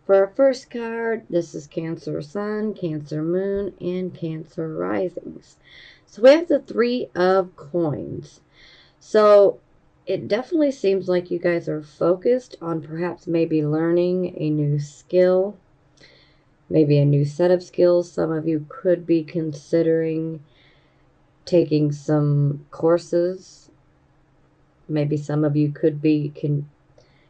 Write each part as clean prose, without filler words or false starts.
For our first card, this is Cancer Sun, Cancer Moon, and Cancer Risings. So we have the Three of Coins. So it definitely seems like you guys are focused on perhaps maybe learning a new skill, maybe a new set of skills. Some of you could be considering taking some courses. Maybe some of you could be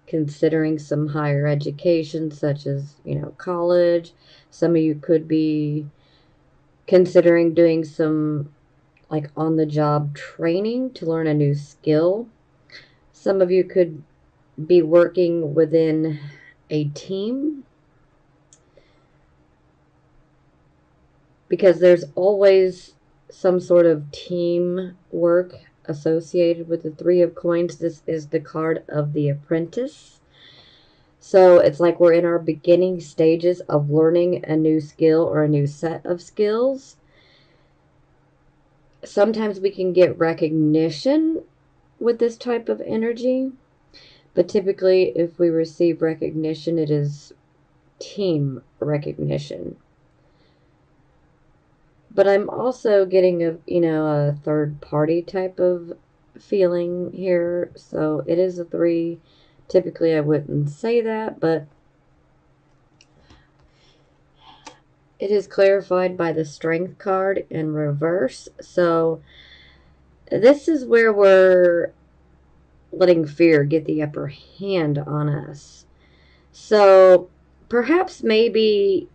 considering some higher education, such as, college. Some of you could be considering doing some like on the job training to learn a new skill. Some of you could be working within a team, because there's always some sort of team work associated with the Three of Coins. This is the card of the apprentice. So it's like we're in our beginning stages of learning a new skill or a new set of skills. Sometimes we can get recognition with this type of energy, but typically if we receive recognition, it is team recognition. But I'm also getting a third party type of feeling here. So it is a 3. Typically I wouldn't say that, but it is clarified by the Strength card in reverse. So this is where we're letting fear get the upper hand on us. So perhaps maybe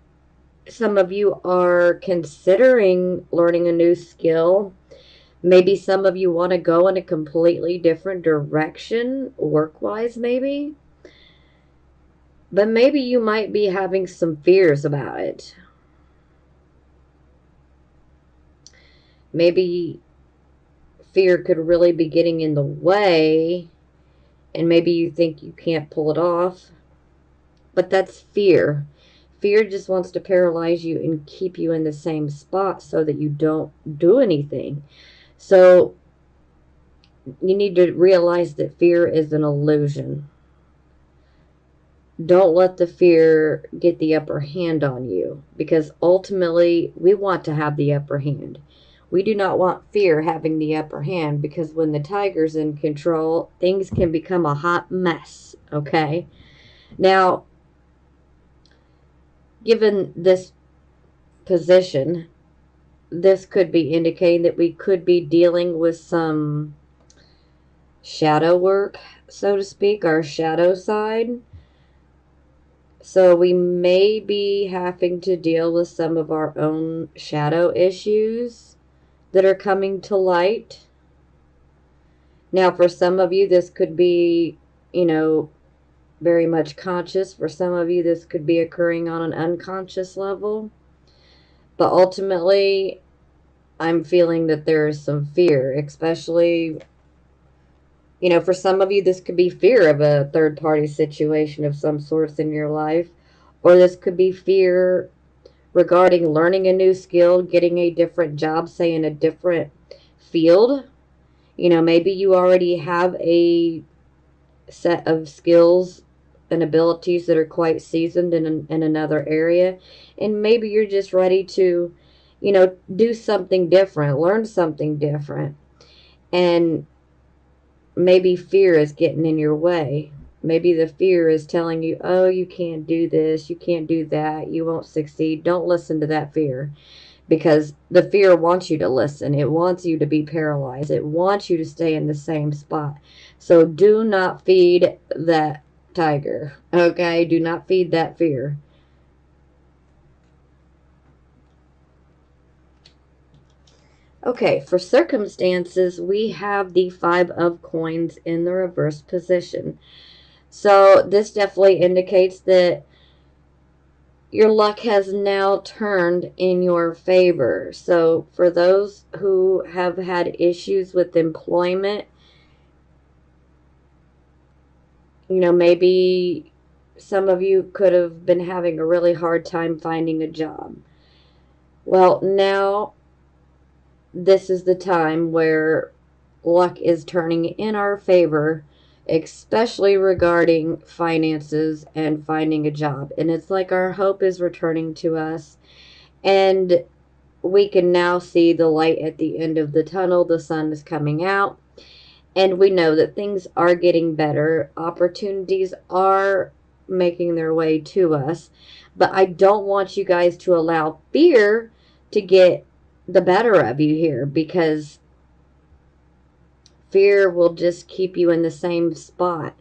some of you are considering learning a new skill. Maybe some of you want to go in a completely different direction, work-wise maybe. But maybe you might be having some fears about it. Maybe fear could really be getting in the way, and maybe you think you can't pull it off. But that's fear. Fear just wants to paralyze you and keep you in the same spot so that you don't do anything. So you need to realize that fear is an illusion. Don't let the fear get the upper hand on you, because ultimately we want to have the upper hand. We do not want fear having the upper hand, because when the tiger's in control, things can become a hot mess, okay? Now, given this position, this could be indicating that we could be dealing with some shadow work, so to speak, our shadow side. So we may be having to deal with some of our own shadow issues that are coming to light. Now, for some of you, this could be, very much conscious. For some of you, this could be occurring on an unconscious level. But ultimately, I'm feeling that there is some fear, especially, for some of you, this could be fear of a third party situation of some sorts in your life, or this could be fear regarding learning a new skill, getting a different job, say in a different field. Maybe you already have a set of skills and abilities that are quite seasoned in another area, and maybe you're just ready to, do something different, learn something different, and maybe fear is getting in your way. Maybe the fear is telling you, oh, you can't do this, you can't do that, you won't succeed. Don't listen to that fear, because the fear wants you to listen. It wants you to be paralyzed. It wants you to stay in the same spot. So do not feed that tiger, okay? Do not feed that fear. Okay, for circumstances, we have the Five of Coins in the reverse position. So this definitely indicates that your luck has now turned in your favor. So for those who have had issues with employment, maybe some of you could have been having a really hard time finding a job. Well, now this is the time where luck is turning in our favor especially regarding finances and finding a job. And it's like our hope is returning to us, and we can now see the light at the end of the tunnel. The sun is coming out, and we know that things are getting better. Opportunities are making their way to us. But I don't want you guys to allow fear to get the better of you here, because fear will just keep you in the same spot.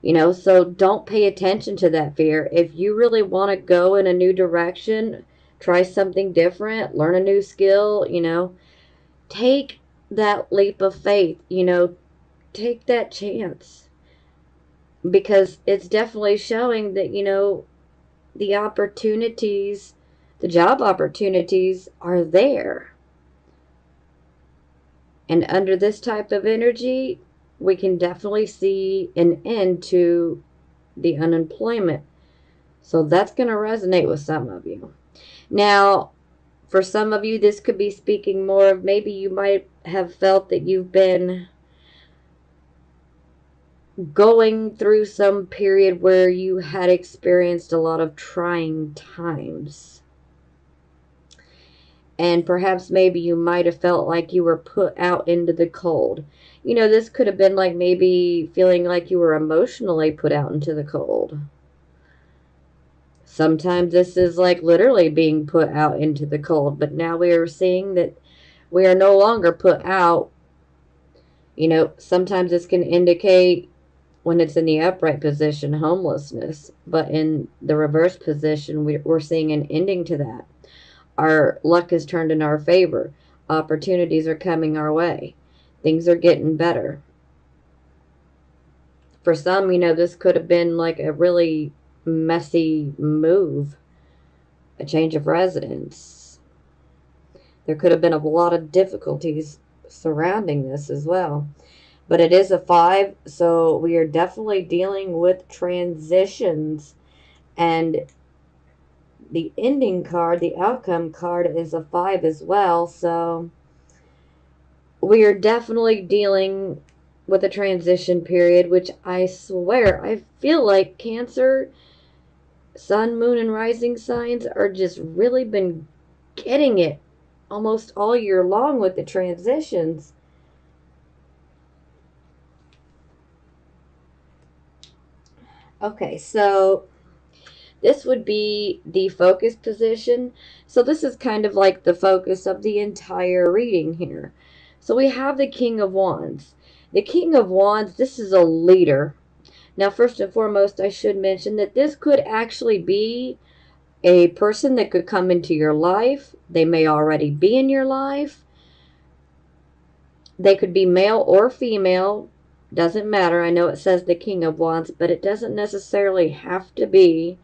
So don't pay attention to that fear. If you really want to go in a new direction, try something different, learn a new skill, take that leap of faith, take that chance, because it's definitely showing that, the opportunities, the job opportunities are there. And under this type of energy, we can definitely see an end to the unemployment. So that's going to resonate with some of you. Now, for some of you, this could be speaking more of, maybe you might have felt that you've been going through some period where you had experienced a lot of trying times. And perhaps maybe you might have felt like you were put out into the cold. This could have been like maybe feeling like you were emotionally put out into the cold. Sometimes this is like literally being put out into the cold, but now we are seeing that we are no longer put out. Sometimes this can indicate, when it's in the upright position, homelessness, but in the reverse position, we're seeing an ending to that. Our luck is turned in our favor. Opportunities are coming our way. Things are getting better. For some, this could have been like a really messy move, a change of residence. There could have been a lot of difficulties surrounding this as well. But it is a 5, so we are definitely dealing with transitions. And the ending card, the outcome card, is a 5 as well. So we are definitely dealing with a transition period, which I swear, I feel like Cancer, Sun, Moon, and Rising signs are just really been getting it almost all year long with the transitions. Okay, so this would be the focus position. So this is kind of like the focus of the entire reading here. So we have the King of Wands. The King of Wands, this is a leader. Now, first and foremost, I should mention that this could actually be a person that could come into your life. They may already be in your life. They could be male or female. Doesn't matter. I know it says the King of Wands, but it doesn't necessarily have to be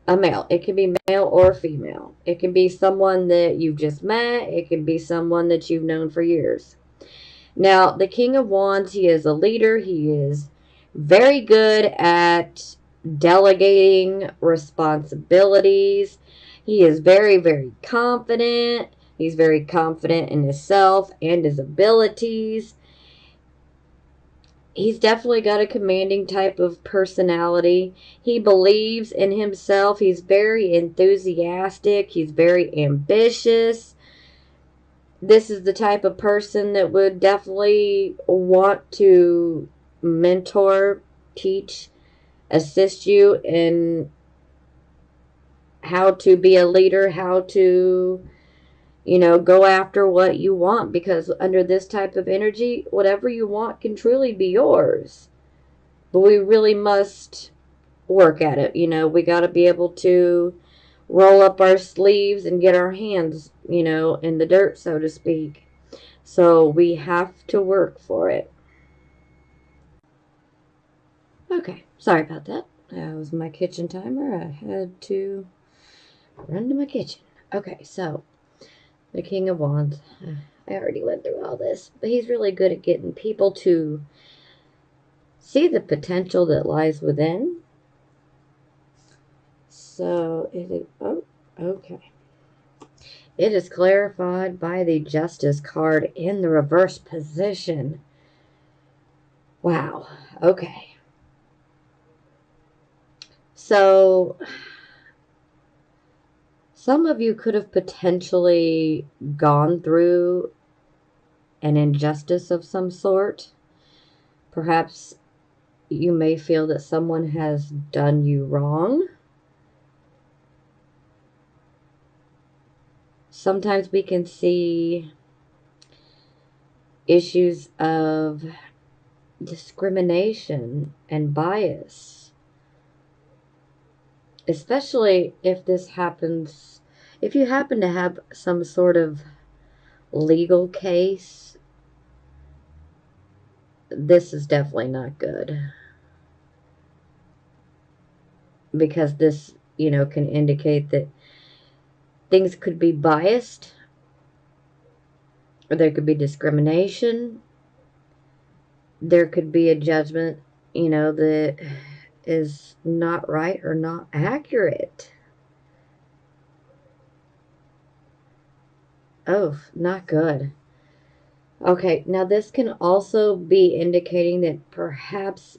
a male. It can be male or female. It can be someone that you've just met. It can be someone that you've known for years. Now, the King of Wands, he is a leader. He is very good at delegating responsibilities. He is very, very confident. He's very confident in himself and his abilities. He's definitely got a commanding type of personality. He believes in himself. He's very enthusiastic. He's very ambitious. This is the type of person that would definitely want to mentor, teach, assist you in how to be a leader, how to, go after what you want, because under this type of energy, whatever you want can truly be yours. But we really must work at it. We got to be able to roll up our sleeves and get our hands, in the dirt, so to speak. So we have to work for it. Okay, sorry about that. That was my kitchen timer. I had to run to my kitchen. Okay, so the King of Wands. I already went through all this, but he's really good at getting people to see the potential that lies within. So it is, okay. It is clarified by the Justice card in the reverse position. Wow. Okay. So, some of you could have potentially gone through an injustice of some sort. Perhaps you may feel that someone has done you wrong. Sometimes we can see issues of discrimination and bias, especially if this happens, if you happen to have some sort of legal case. This is definitely not good, because this, can indicate that things could be biased, or there could be discrimination. There could be a judgment, that is not right or not accurate. Oh, not good. Okay, now this can also be indicating that perhaps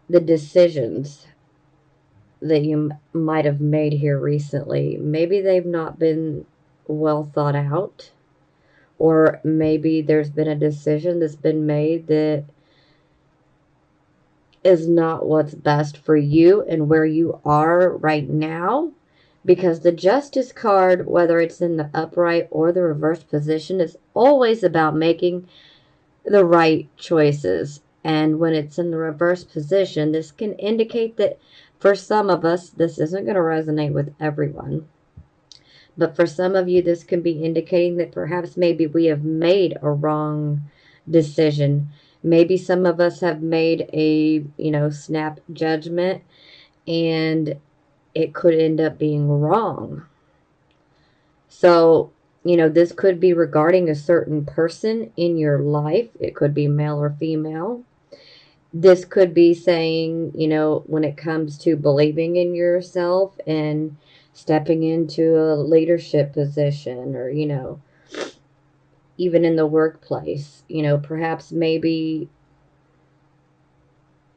the decisions that you might have made here recently, maybe they've not been well thought out, or maybe there's been a decision that's been made that is not what's best for you and where you are right now. Because the Justice card, whether it's in the upright or the reverse position, is always about making the right choices. And when it's in the reverse position, this can indicate that for some of us, this isn't going to resonate with everyone. But for some of you, this can be indicating that perhaps maybe we have made a wrong decision. Maybe some of us have made a, snap judgment, and it could end up being wrong. So, this could be regarding a certain person in your life. It could be male or female. This could be saying, when it comes to believing in yourself and stepping into a leadership position, or, even in the workplace, perhaps maybe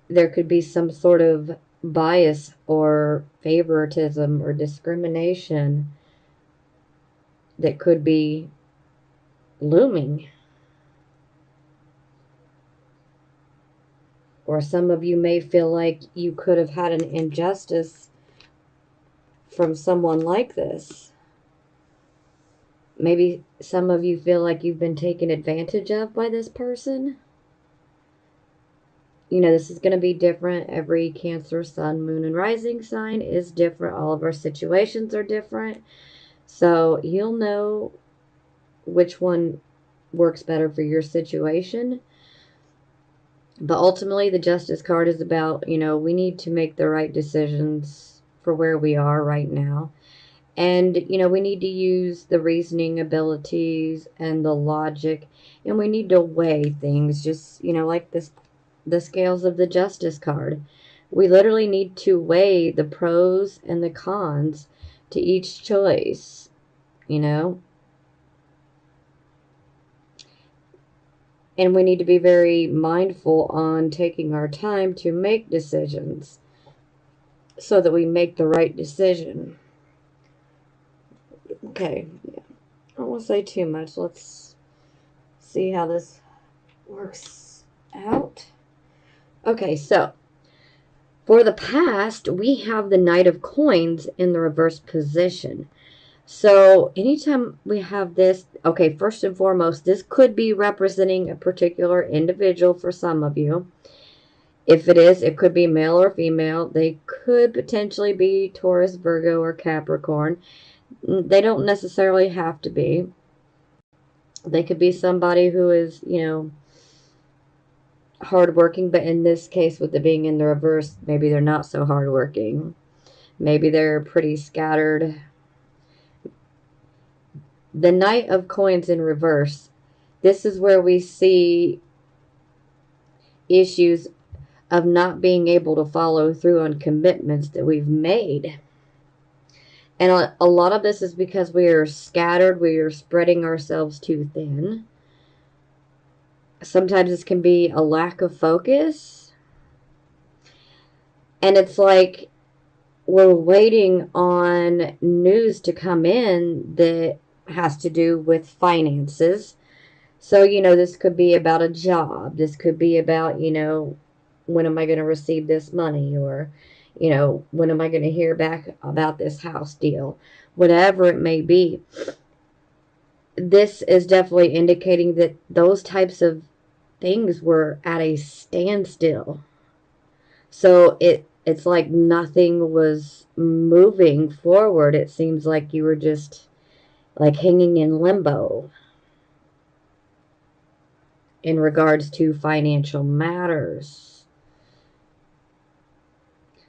there could be some sort of bias or favoritism or discrimination that could be looming. Or some of you may feel like you could have had an injustice from someone like this. Maybe some of you feel like you've been taken advantage of by this person. This is going to be different. Every Cancer, Sun, Moon, and Rising sign is different. All of our situations are different. So you'll know which one works better for your situation. But ultimately, the Justice card is about, we need to make the right decisions for where we are right now. And, we need to use the reasoning abilities and the logic, and we need to weigh things, just, like the scales of the Justice card. We literally need to weigh the pros and the cons to each choice, And we need to be very mindful on taking our time to make decisions so that we make the right decision. Okay, yeah. I won't say too much. Let's see how this works out. Okay, so for the past, we have the Knight of Coins in the reverse position. So anytime we have this, okay, first and foremost, this could be representing a particular individual for some of you. If it is, it could be male or female. They could potentially be Taurus, Virgo, or Capricorn. They don't necessarily have to be. They could be somebody who is, hardworking, but in this case, with it being in the reverse, maybe they're not so hardworking. Maybe they're pretty scattered. The Knight of Coins in reverse, this is where we see issues of not being able to follow through on commitments that we've made. And a lot of this is because we are scattered, we are spreading ourselves too thin. Sometimes this can be a lack of focus. And it's like we're waiting on news to come in that has to do with finances. So, this could be about a job. This could be about, when am I going to receive this money? Or, when am I going to hear back about this house deal? Whatever it may be. This is definitely indicating that those types of things were at a standstill. So it's like nothing was moving forward. It seems like you were just like hanging in limbo in regards to financial matters.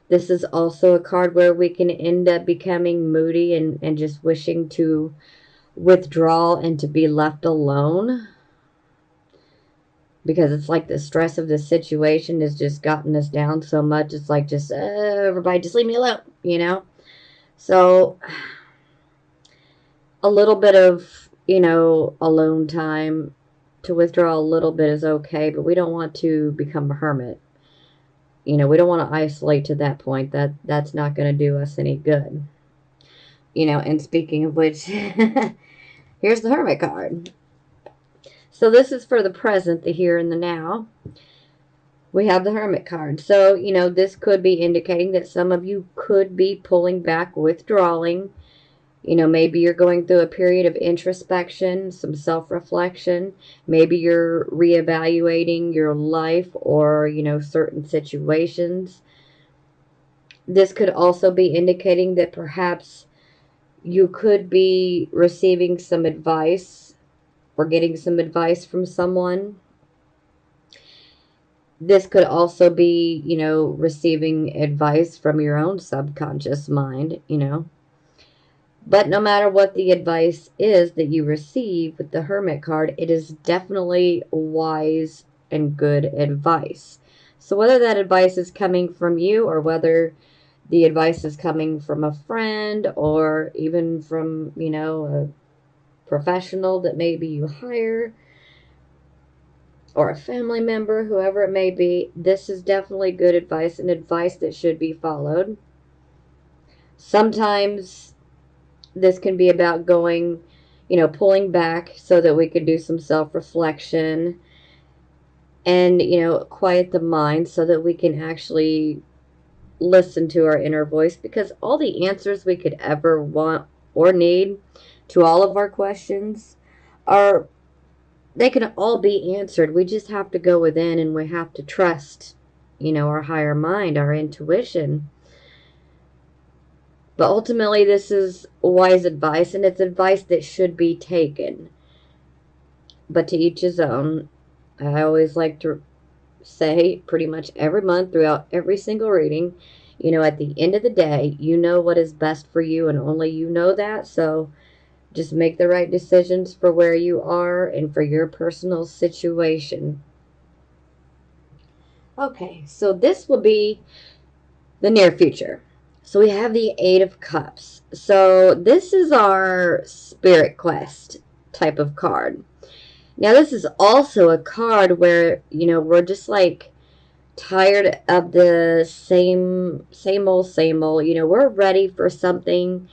This is also a card where we can end up becoming moody and just wishing to withdraw and to be left alone. Because it's like the stress of the situation has just gotten us down so much. It's like just, everybody just leave me alone. So a little bit of, alone time to withdraw a little bit is okay, but we don't want to become a hermit. We don't want to isolate to that point. That's not going to do us any good. And speaking of which, here's the Hermit card. So this is for the present, the here and the now. We have the Hermit card. So, this could be indicating that some of you could be pulling back, withdrawing. Maybe you're going through a period of introspection, some self-reflection. Maybe you're reevaluating your life or, certain situations. This could also be indicating that perhaps you could be receiving some advice or getting some advice from someone. This could also be, receiving advice from your own subconscious mind. But no matter what the advice is that you receive with the Hermit card, it is definitely wise and good advice. So whether that advice is coming from you or whether the advice is coming from a friend or even from, a professional that maybe you hire or a family member, whoever it may be, this is definitely good advice and advice that should be followed. Sometimes this can be about going, pulling back so that we can do some self-reflection and, quiet the mind so that we can actually listen to our inner voice, because all the answers we could ever want or need to all of our questions they can all be answered. We just have to go within and we have to trust, our higher mind, our intuition. But ultimately, this is wise advice, and it's advice that should be taken. But to each his own. I always like to say pretty much every month throughout every single reading, at the end of the day, you know what is best for you, and only you know that. So just make the right decisions for where you are and for your personal situation. Okay, so this will be the near future. So we have the Eight of Cups. So this is our Spirit Quest type of card. Now this is also a card where, we're just like tired of the same old. We're ready for something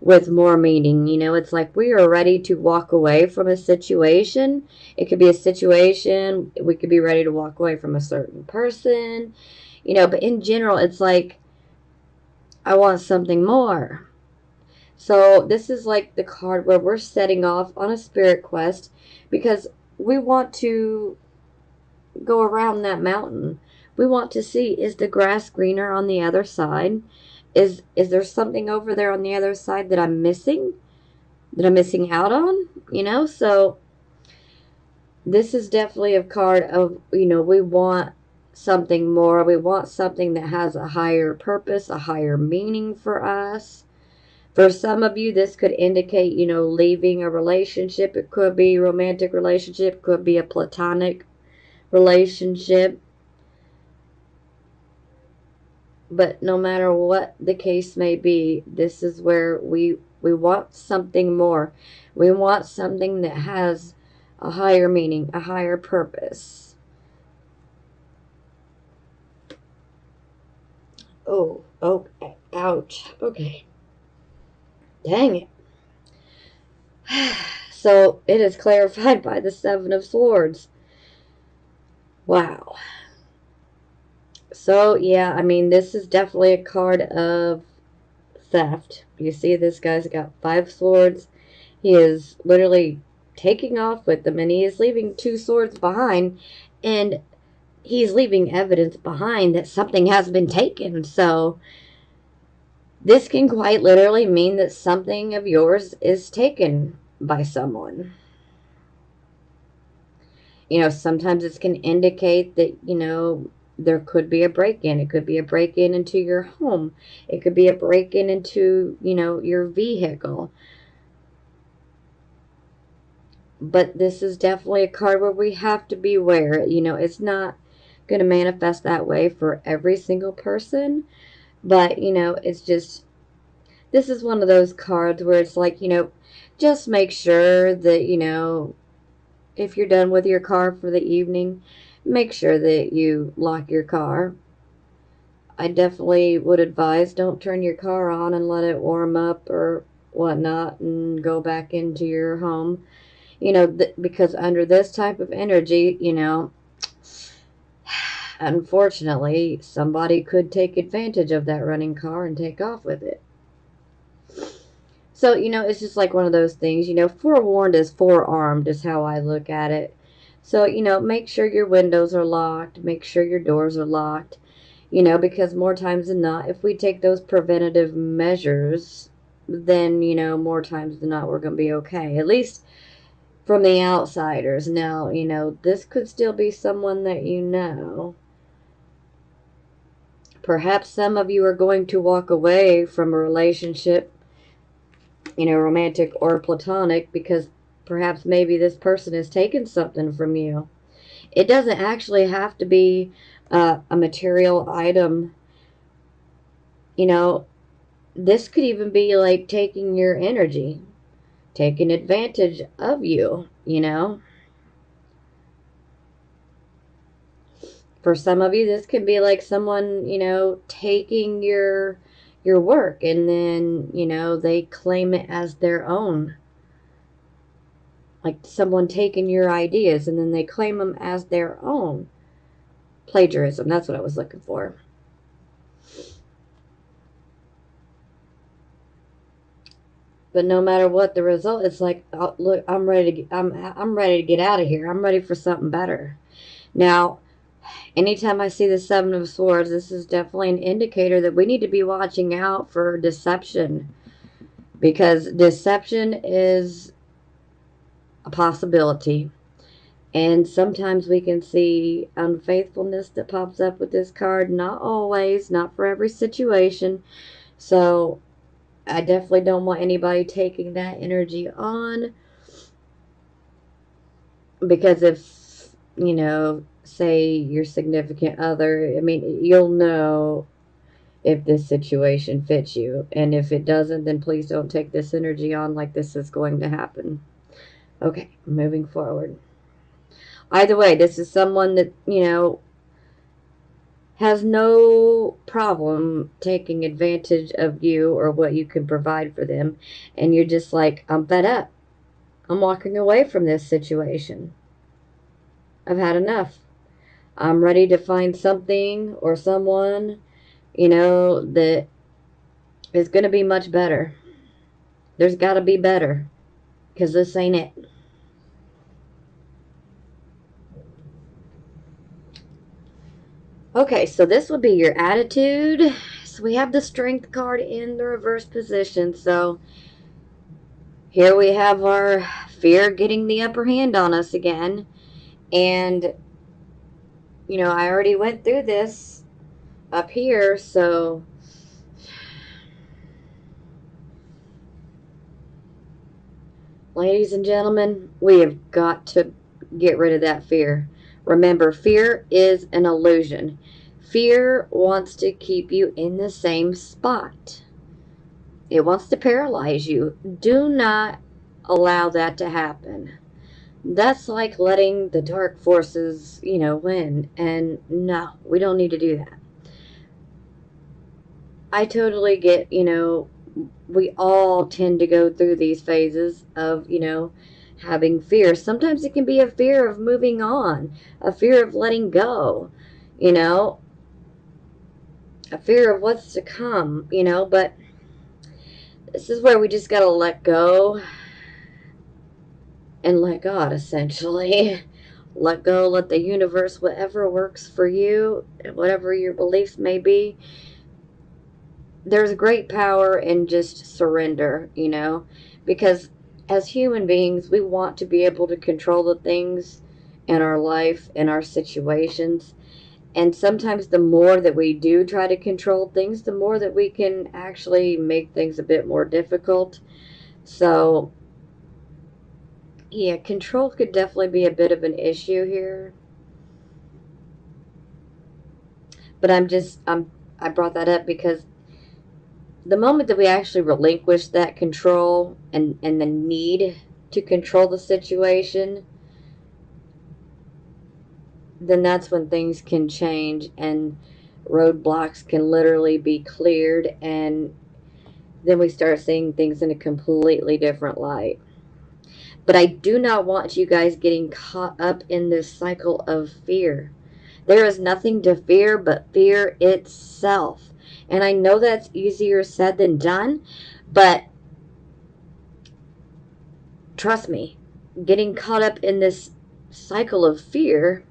with more meaning. It's like we are ready to walk away from a situation. It could be a situation. We could be ready to walk away from a certain person, but in general, it's like, I want something more. So this is like the card where we're setting off on a spirit quest because we want to go around that mountain. We want to see, is the grass greener on the other side? Is there something over there on the other side that I'm missing? That I'm missing out on? So this is definitely a card of, we want something more. We want something that has a higher purpose, a higher meaning for us. For some of you, this could indicate, leaving a relationship. It could be a romantic relationship. It could be a platonic relationship. But no matter what the case may be, this is where we want something more. We want something that has a higher meaning, a higher purpose. Oh, ouch. Okay. Dang it. So it is clarified by the Seven of Swords. Wow. So, yeah, I mean, this is definitely a card of theft. You see, this guy's got 5 swords. He is literally taking off with them, and he is leaving 2 swords behind, and he's leaving evidence behind that something has been taken. So, this can quite literally mean that something of yours is taken by someone. Sometimes it can indicate that, there could be a break-in. It could be a break-in into your home. It could be a break-in into, your vehicle. But this is definitely a card where we have to be aware. It's not going to manifest that way for every single person. But, it's just, this is one of those cards where it's like, just make sure that, if you're done with your car for the evening, make sure that you lock your car. I definitely would advise don't turn your car on and let it warm up or whatnot and go back into your home. Because under this type of energy, unfortunately, somebody could take advantage of that running car and take off with it. So, it's just like one of those things, forewarned is forearmed is how I look at it. So, make sure your windows are locked, make sure your doors are locked, because more times than not, if we take those preventative measures, then, more times than not, we're going to be okay. At least from the outsiders. Now, this could still be someone that you know. Perhaps some of you are going to walk away from a relationship, romantic or platonic, because perhaps maybe this person has taken something from you. It doesn't actually have to be a material item. This could even be like taking your energy, taking advantage of you. For some of you, this could be like someone, taking your work, and then, they claim it as their own. Like someone taking your ideas and then they claim them as their own. Plagiarism, that's what I was looking for. But no matter what the result, it's like, oh, look, I'm ready to get out of here. I'm ready for something better. Now, anytime I see the Seven of Swords, this is definitely an indicator that we need to be watching out for deception, because deception is a possibility. And sometimes we can see unfaithfulness that pops up with this card. Not always, not for every situation. So I definitely don't want anybody taking that energy on, because if, say your significant other, I mean, you'll know if this situation fits you. And if it doesn't, then please don't take this energy on like this is going to happen. Okay, moving forward. Either way, this is someone that, has no problem taking advantage of you or what you can provide for them. And you're just like, I'm fed up. I'm walking away from this situation. I've had enough. I'm ready to find something or someone, that is going to be much better. There's got to be better, because this ain't it. Okay, so this would be your attitude. So we have the Strength card in the reverse position. So here we have our fear getting the upper hand on us again. And, I already went through this up here, so ladies and gentlemen, we have got to get rid of that fear. Remember, fear is an illusion. Fear wants to keep you in the same spot. It wants to paralyze you. Do not allow that to happen. That's like letting the dark forces, win. And no, we don't need to do that. I totally get, we all tend to go through these phases of, having fear. Sometimes it can be a fear of moving on, a fear of letting go, you know, a fear of what's to come, but this is where we just got to let go and let God, essentially. Let go, let the universe, whatever works for you, whatever your beliefs may be. There's great power in just surrender, because as human beings, we want to be able to control the things in our life, in our situations. And sometimes the more that we do try to control things, the more that we can actually make things a bit more difficult. So, yeah, control could definitely be a bit of an issue here. But I brought that up because the moment that we actually relinquish that control and the need to control the situation, then that's when things can change and roadblocks can literally be cleared, and then we start seeing things in a completely different light. But I do not want you guys getting caught up in this cycle of fear. There is nothing to fear but fear itself. And I know that's easier said than done, but trust me, getting caught up in this cycle of fear,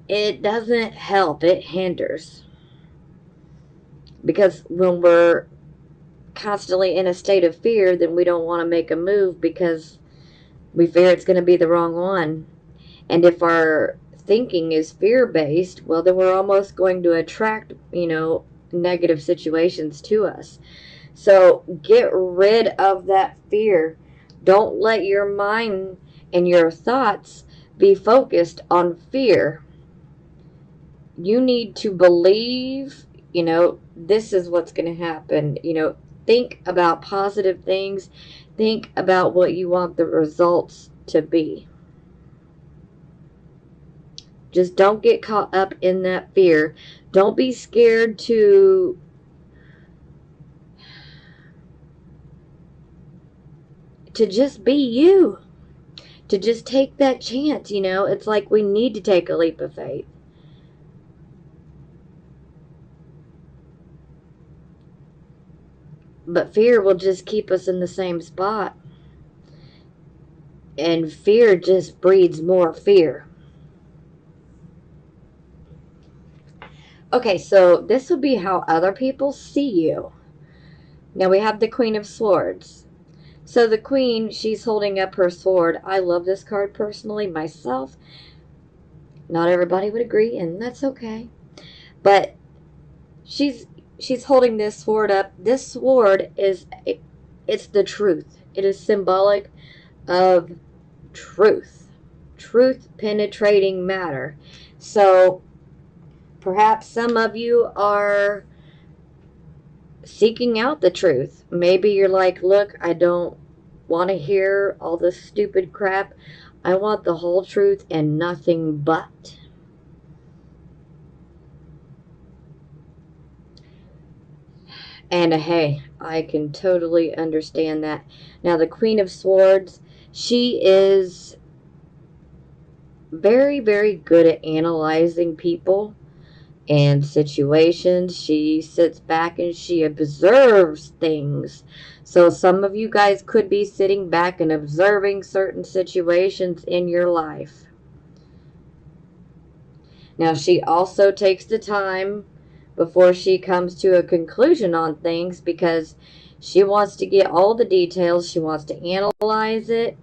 it doesn't help, it hinders. Because when we're constantly in a state of fear, then we don't want to make a move because we fear it's going to be the wrong one. And if our thinking is fear based, well, then we're almost going to attract, negative situations to us. So get rid of that fear. Don't let your mind and your thoughts be focused on fear. You need to believe, this is what's going to happen. Think about positive things. Think about what you want the results to be. Just don't get caught up in that fear. Don't be scared to just be you. To just take that chance, It's like we need to take a leap of faith. But fear will just keep us in the same spot. And fear just breeds more fear. Okay, so this would be how other people see you. Now we have the Queen of Swords. So the Queen, she's holding up her sword. I love this card personally myself. Not everybody would agree, and that's okay. But she's holding this sword up. This sword it's the truth. It is symbolic of truth. Truth penetrating matter. So perhaps some of you are seeking out the truth. Maybe you're like, look, I don't want to hear all this stupid crap. I want the whole truth and nothing but. And hey, I can totally understand that. Now, the Queen of Swords, she is very, very good at analyzing people and situations. She sits back and she observes things. So some of you guys could be sitting back and observing certain situations in your life. Now, she also takes the time before she comes to a conclusion on things because she wants to get all the details. She wants to analyze it,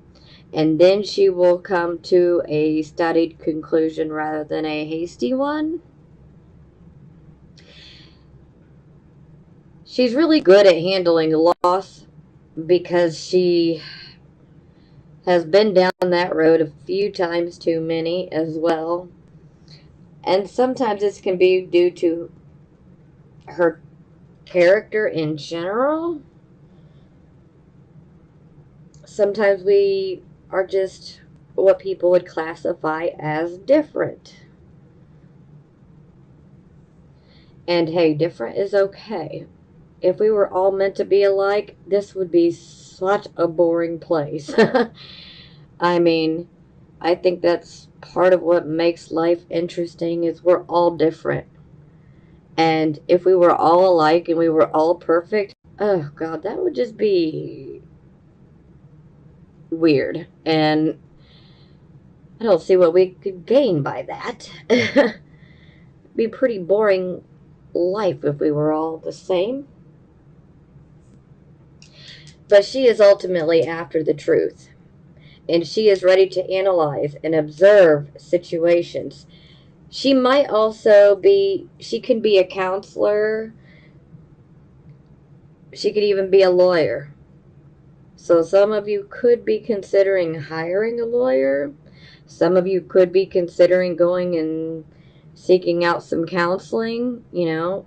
and then she will come to a studied conclusion rather than a hasty one. She's really good at handling loss because she has been down that road a few times too many as well. And sometimes this can be due to her character in general. Sometimes we are just what people would classify as different. And hey, different is okay. If we were all meant to be alike, this would be such a boring place. I mean, I think that's part of what makes life interesting is we're all different. And if we were all alike and we were all perfect, oh god, that would just be weird. And I don't see what we could gain by that. Be pretty boring life if we were all the same. But she is ultimately after the truth, and she is ready to analyze and observe situations. She might also be, she can be a counselor, she could even be a lawyer. So some of you could be considering hiring a lawyer. Some of you could be considering going and seeking out some counseling. You know,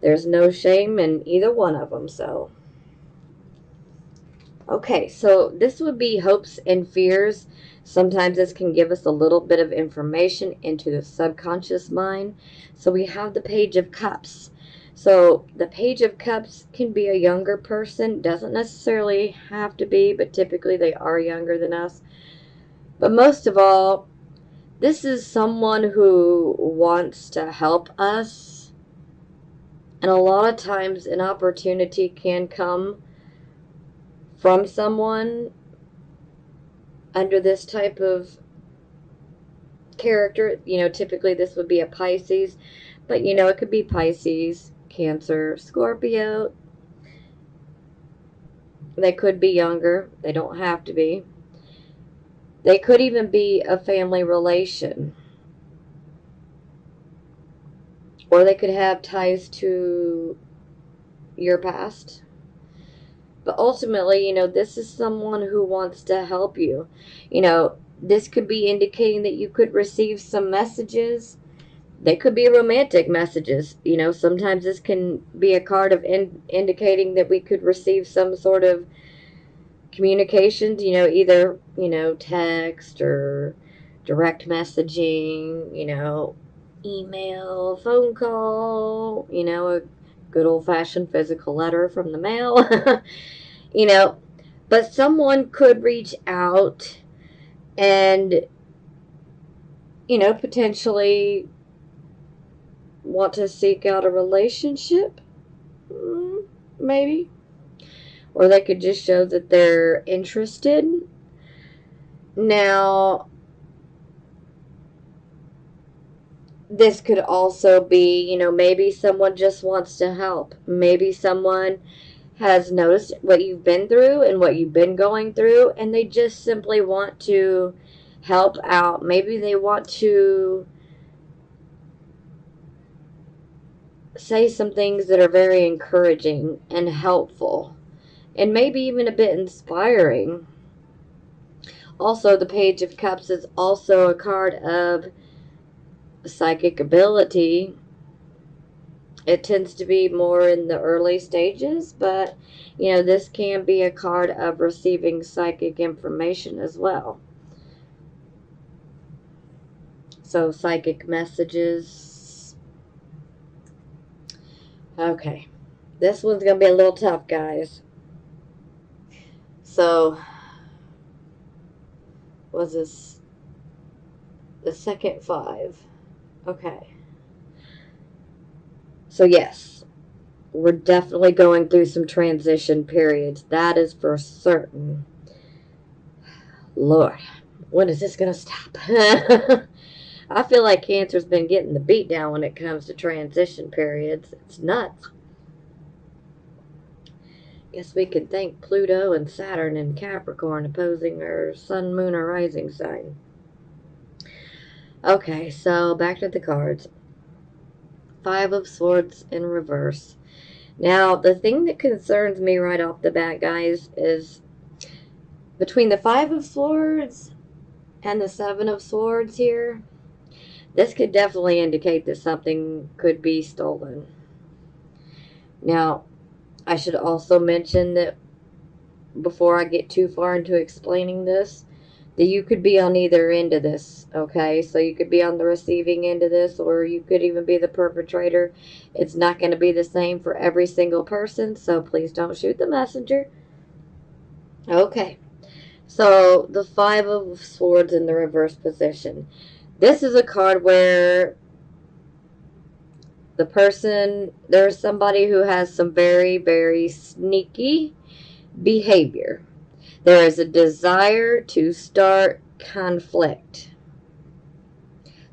there's no shame in either one of them. So, okay, so this would be hopes and fears. Sometimes this can give us a little bit of information into the subconscious mind. So we have the Page of Cups. So the Page of Cups can be a younger person. Doesn't necessarily have to be, but typically they are younger than us. But most of all, this is someone who wants to help us. And a lot of times an opportunity can come from someone under this type of character. You know, typically this would be a Pisces, but you know, it could be Pisces, Cancer, Scorpio. They could be younger. They don't have to be. They could even be a family relation. Or they could have ties to your past. But ultimately, you know, this is someone who wants to help you. You know, this could be indicating that you could receive some messages. They could be romantic messages. You know, sometimes this can be a card of indicating that we could receive some sort of communications, you know, either, you know, text or direct messaging, you know, email, phone call, you know, a good old-fashioned physical letter from the mail. You know, but someone could reach out and, you know, potentially want to seek out a relationship, maybe. Or they could just show that they're interested. Now, this could also be, you know, maybe someone just wants to help. Maybe someone has noticed what you've been through and what you've been going through, and they just simply want to help out. Maybe they want to say some things that are very encouraging and helpful, and maybe even a bit inspiring. Also, the Page of Cups is also a card of psychic ability. It tends to be more in the early stages, but you know, this can be a card of receiving psychic information as well. So, psychic messages. Okay, this one's going to be a little tough, guys. So, was this the second five? Okay. So, yes, we're definitely going through some transition periods. That is for certain. Lord, when is this going to stop? I feel like Cancer's been getting the beat down when it comes to transition periods. It's nuts. Guess we could thank Pluto and Saturn and Capricorn opposing our sun, moon, or rising sign. Okay, so back to the cards. Five of Swords in reverse. Now, the thing that concerns me right off the bat, guys, is between the Five of Swords and the Seven of Swords here, this could definitely indicate that something could be stolen. Now, I should also mention that before I get too far into explaining this, that you could be on either end of this, okay? So you could be on the receiving end of this, or you could even be the perpetrator. It's not going to be the same for every single person, so please don't shoot the messenger. Okay, so the Five of Swords in the reverse position. This is a card where there's somebody who has some very, very sneaky behavior. There is a desire to start conflict.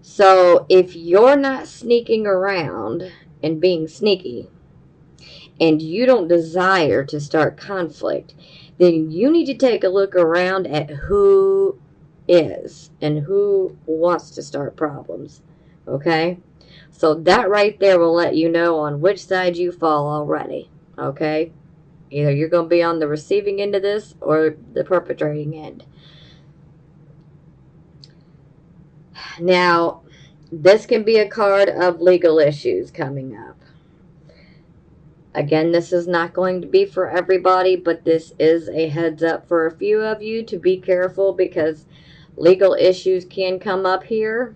So if you're not sneaking around and being sneaky, and you don't desire to start conflict, then you need to take a look around at who is and who wants to start problems. Okay? So that right there will let you know on which side you fall already. Okay? Either you're going to be on the receiving end of this or the perpetrating end. Now, this can be a card of legal issues coming up. Again, this is not going to be for everybody, but this is a heads up for a few of you to be careful, because legal issues can come up here,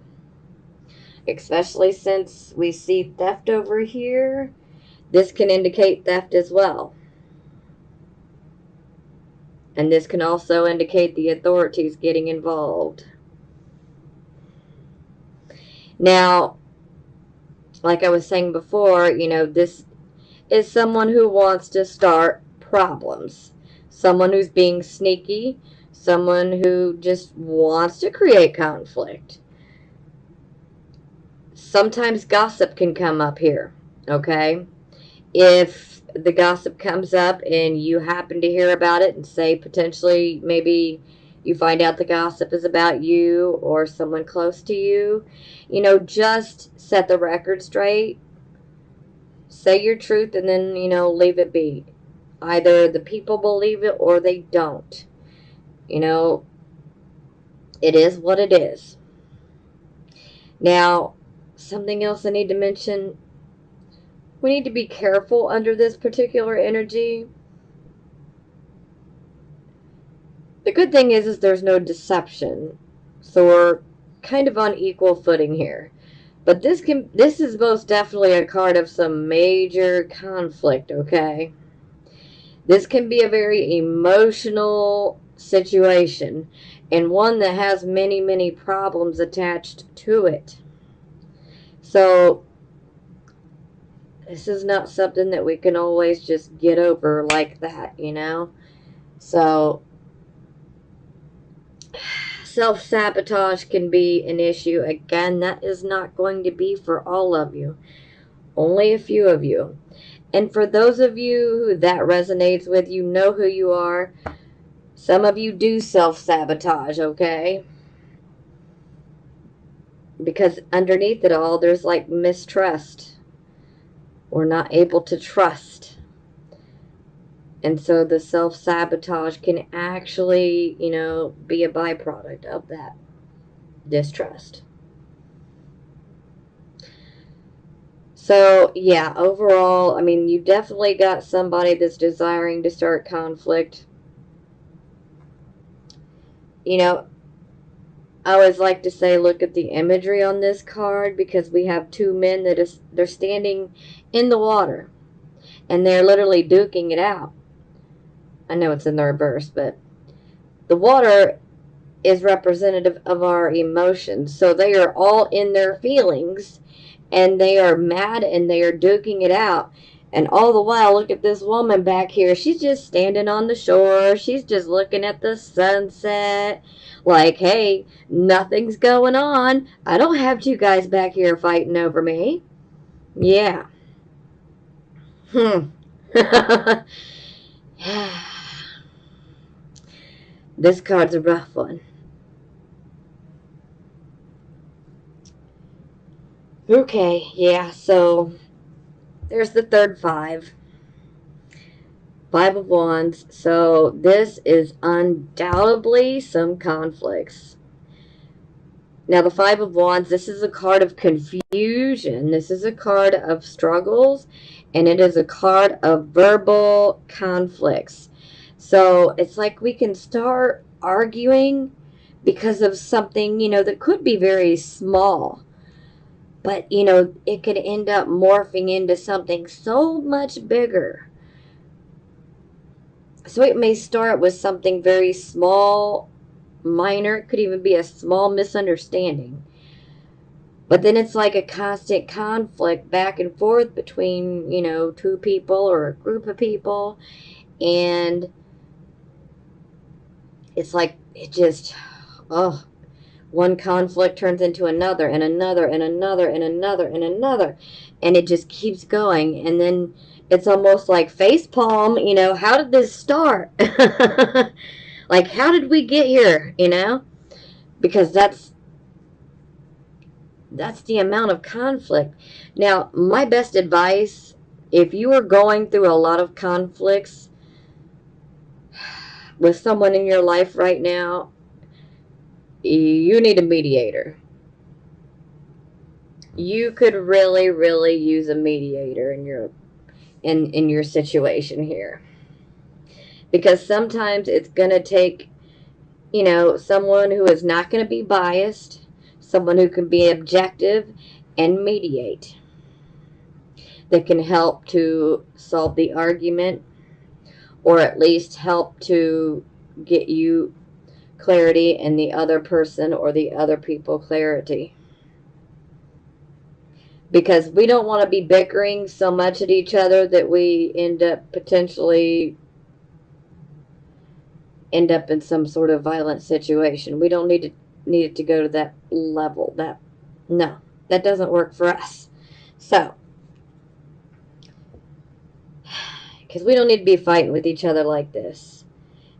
especially since we see theft over here. This can indicate theft as well. And this can also indicate the authorities getting involved. Now, like I was saying before, this is someone who wants to start problems. Someone who's being sneaky. Someone who just wants to create conflict. Sometimes gossip can come up here, okay? If the gossip comes up and you happen to hear about it and say potentially maybe you find out the gossip is about you or someone close to you, just set the record straight. Say your truth and then, leave it be. Either the people believe it or they don't. It is what it is. Now, something else I need to mention. We need to be careful under this particular energy. The good thing is there's no deception. So we're kind of on equal footing here. But this is most definitely a card of some major conflict, okay? This can be a very emotional situation, and one that has many, many problems attached to it. So this is not something that we can always just get over like that, So self-sabotage can be an issue. Again, that is not going to be for all of you. Only a few of you. And for those of you who that resonates with, you know who you are. Some of you do self-sabotage, okay? Because underneath it all, there's like mistrust. We're not able to trust. And so the self-sabotage can actually, be a byproduct of that distrust. So, yeah, overall, you definitely got somebody that's desiring to start conflict. I always like to say, look at the imagery on this card, because we have two men they're standing in the water, and they're literally duking it out. I know it's in the reverse, but the water is representative of our emotions. So they are all in their feelings, and they are mad, and they are duking it out. And all the while, look at this woman back here. She's just standing on the shore. She's just looking at the sunset. Like, hey, nothing's going on. I don't have two guys back here fighting over me. Yeah. This card's a rough one. Okay, yeah, so there's the third five. Five of Wands. So this is undoubtedly some conflicts. Now, the Five of Wands, this is a card of confusion. This is a card of struggles, and it is a card of verbal conflicts. So it's like we can start arguing because of something, that could be very small. But, it could end up morphing into something so much bigger. So it may start with something very small, minor. It could even be a small misunderstanding. But then it's like a constant conflict back and forth between, two people or a group of people. And it's like it just, oh, one conflict turns into another and another and another and another and another. And it just keeps going. And then it's almost like facepalm, how did this start? Like, how did we get here, Because that's the amount of conflict. Now, my best advice, if you are going through a lot of conflicts with someone in your life right now, you need a mediator. You could really, really use a mediator in your situation here. Because sometimes it's going to take, someone who is not going to be biased, someone who can be objective and mediate, that can help to solve the argument, or at least help to get you clarity and the other person or the other people clarity. Because we don't want to be bickering so much at each other that we end up in some sort of violent situation. We don't need it to go to that level. No, that doesn't work for us. So, because we don't need to be fighting with each other like this.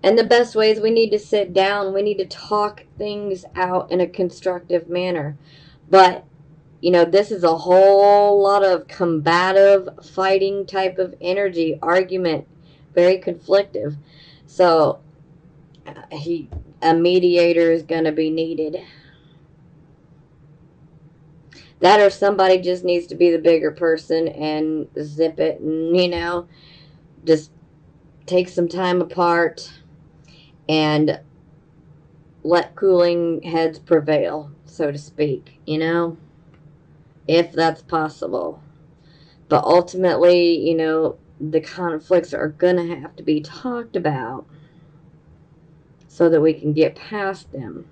And the best way is we need to sit down. We need to talk things out in a constructive manner. But, this is a whole lot of combative, fighting type of energy, argument, very conflictive. So, a mediator is going to be needed. That, or somebody just needs to be the bigger person and zip it and, just take some time apart and let cooling heads prevail, so to speak, if that's possible. But ultimately, the conflicts are going to have to be talked about so that we can get past them.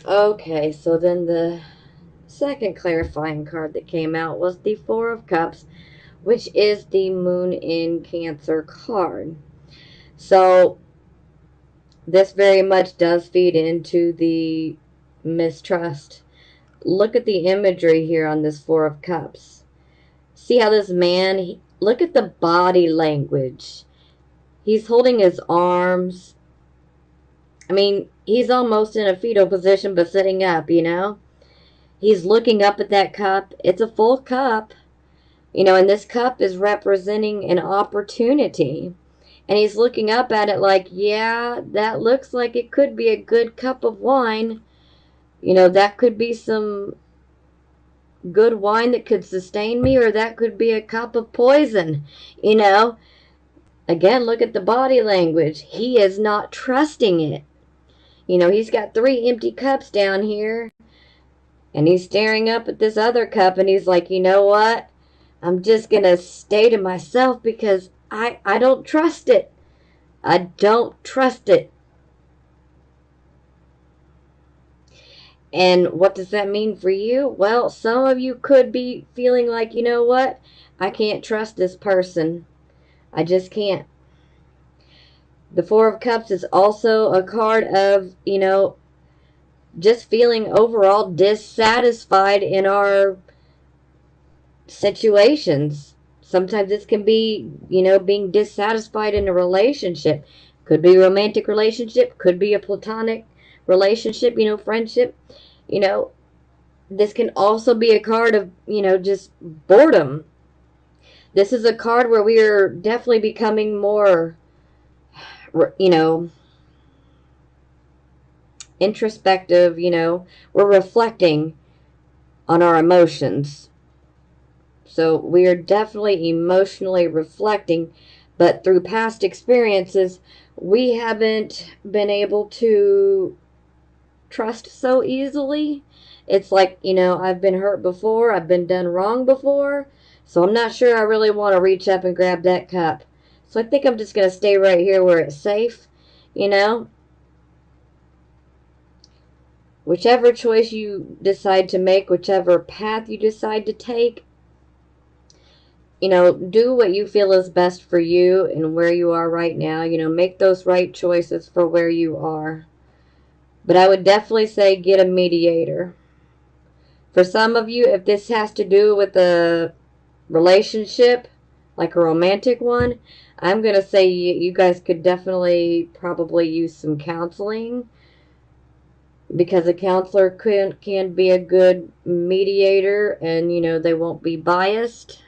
Okay, so then the second clarifying card that came out was the Four of Cups, which is the Moon in Cancer card. So this very much does feed into the mistrust. Look at the imagery here on this Four of Cups. See how this man, look at the body language. He's holding his arms. I mean, he's almost in a fetal position, but sitting up, He's looking up at that cup. It's a full cup, and this cup is representing an opportunity. And he's looking up at it like, yeah, that looks like it could be a good cup of wine. That could be some good wine that could sustain me, or that could be a cup of poison. Again, look at the body language. He is not trusting it. He's got 3 empty cups down here, and he's staring up at this other cup, and he's like, you know what? I'm just going to stay to myself because I don't trust it. I don't trust it. And what does that mean for you? Well, some of you could be feeling like, you know what? I can't trust this person. I just can't. The Four of Cups is also a card of, just feeling overall dissatisfied in our situations. Sometimes this can be, being dissatisfied in a relationship. Could be a romantic relationship, could be a platonic relationship, friendship. This can also be a card of, just boredom. This is a card where we are definitely becoming more, introspective, we're reflecting on our emotions. So we are definitely emotionally reflecting, but through past experiences, we haven't been able to trust so easily. It's like, I've been hurt before, I've been done wrong before, so I'm not sure I really want to reach up and grab that cup. So I think I'm just going to stay right here where it's safe, you know? Whichever choice you decide to make, whichever path you decide to take, do what you feel is best for you and where you are right now. Make those right choices for where you are. But I would definitely say get a mediator. For some of you, if this has to do with a relationship, like a romantic one, I'm going to say you guys could definitely probably use some counseling, because a counselor can be a good mediator, and they won't be biased.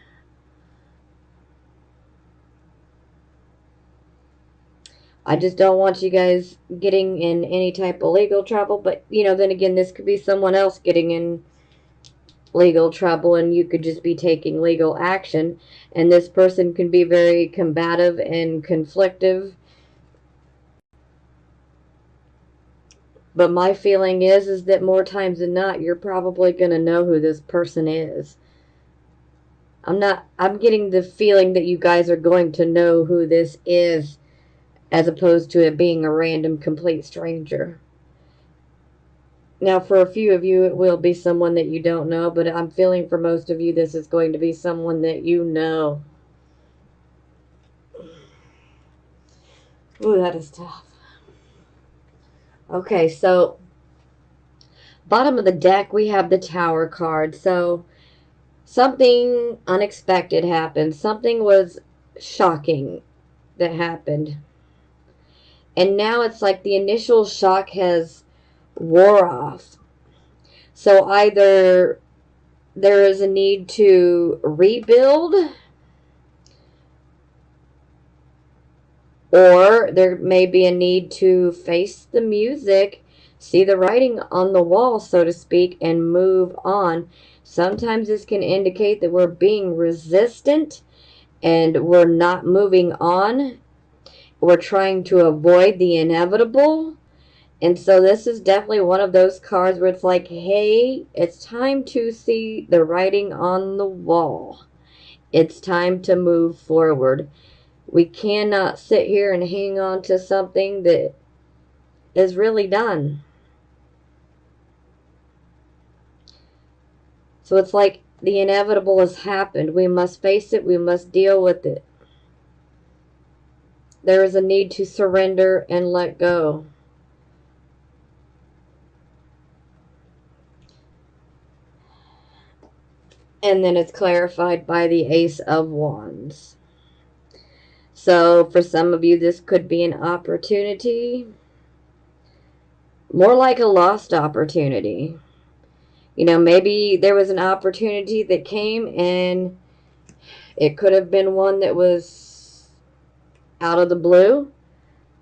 I just don't want you guys getting in any type of legal trouble, but then again, this could be someone else getting in legal trouble, and you could just be taking legal action, and this person can be very combative and conflictive. But my feeling is that more times than not, you're probably going to know who this person is. I'm getting the feeling that you guys are going to know who this is, as opposed to it being a random complete stranger. Now, for a few of you, it will be someone that you don't know, but I'm feeling for most of you, this is going to be someone that you know. Ooh, that is tough. Okay, so bottom of the deck, we have the Tower card. So something unexpected happened. Something was shocking that happened. And now it's like the initial shock has wore off. So either there is a need to rebuild, or there may be a need to face the music, see the writing on the wall, so to speak, and move on. Sometimes this can indicate that we're being resistant and we're not moving on. We're trying to avoid the inevitable. And so this is definitely one of those cards where it's like, hey, it's time to see the writing on the wall. It's time to move forward. We cannot sit here and hang on to something that is really done. So it's like the inevitable has happened. We must face it. We must deal with it. There is a need to surrender and let go. And then it's clarified by the Ace of Wands. So for some of you, this could be an opportunity. More like a lost opportunity. Maybe there was an opportunity that came, and it could have been one that was out of the blue.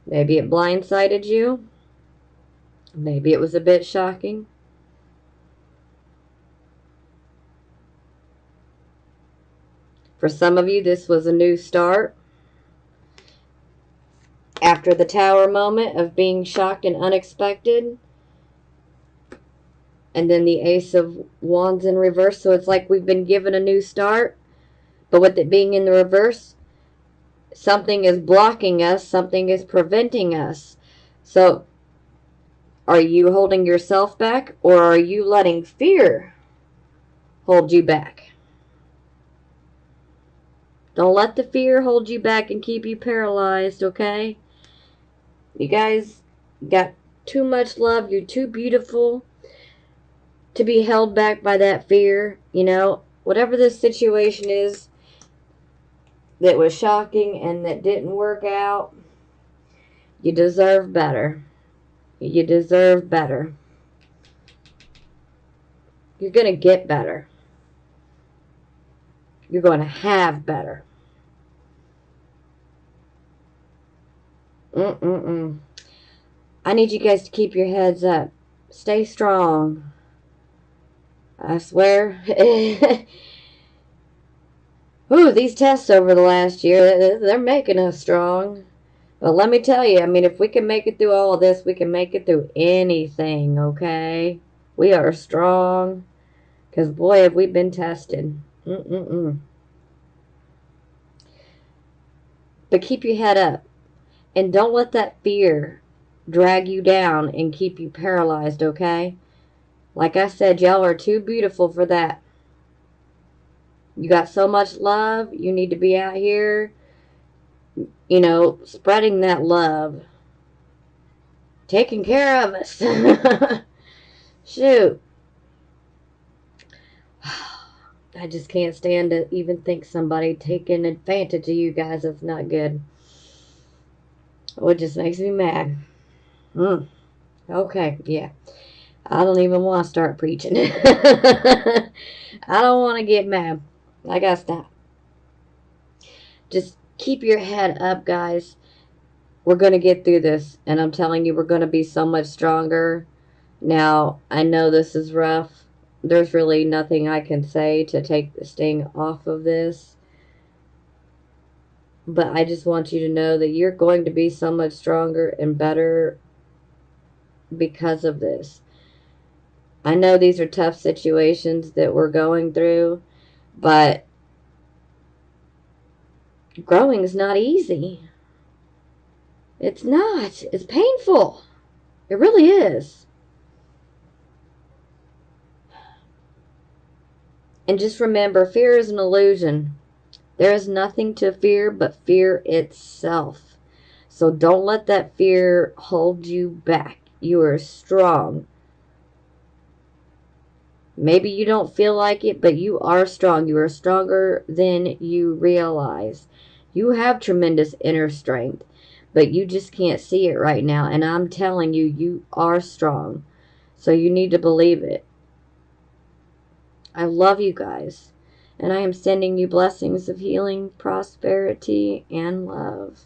Maybe it blindsided you. Maybe it was a bit shocking. For some of you, this was a new start. After the Tower moment of being shocked and unexpected, and then the Ace of Wands in reverse. So it's like we've been given a new start, but with it being in the reverse, something is blocking us, something is preventing us. So are you holding yourself back, or are you letting fear hold you back? Don't let the fear hold you back and keep you paralyzed, okay? You guys got too much love. You're too beautiful to be held back by that fear. Whatever this situation is that was shocking and that didn't work out, you deserve better. You deserve better. You're going to get better. You're going to have better. I need you guys to keep your heads up. Stay strong. I swear. Ooh, these tests over the last year, they're making us strong. But let me tell you, I mean, if we can make it through all of this, we can make it through anything, okay? We are strong. Because, boy, have we been tested. But keep your head up. And don't let that fear drag you down and keep you paralyzed, okay? Like I said, y'all are too beautiful for that. You got so much love. You need to be out here, you know, spreading that love. Taking care of us. Shoot. I just can't stand to even think somebody taking advantage of you guys. That's not good. Oh, it just makes me mad. Okay, yeah. I don't even want to start preaching. I don't want to get mad. I gotta stop. Just keep your head up, guys. We're going to get through this. And I'm telling you, we're going to be so much stronger. Now, I know this is rough. There's really nothing I can say to take the sting off of this. But I just want you to know that you're going to be so much stronger and better because of this. I know these are tough situations that we're going through, but growing is not easy. It's not. It's painful. It really is. And just remember, fear is an illusion. There is nothing to fear but fear itself. So don't let that fear hold you back. You are strong. Maybe you don't feel like it, but you are strong. You are stronger than you realize. You have tremendous inner strength, but you just can't see it right now. And I'm telling you, you are strong. So you need to believe it. I love you guys. And I am sending you blessings of healing, prosperity, and love.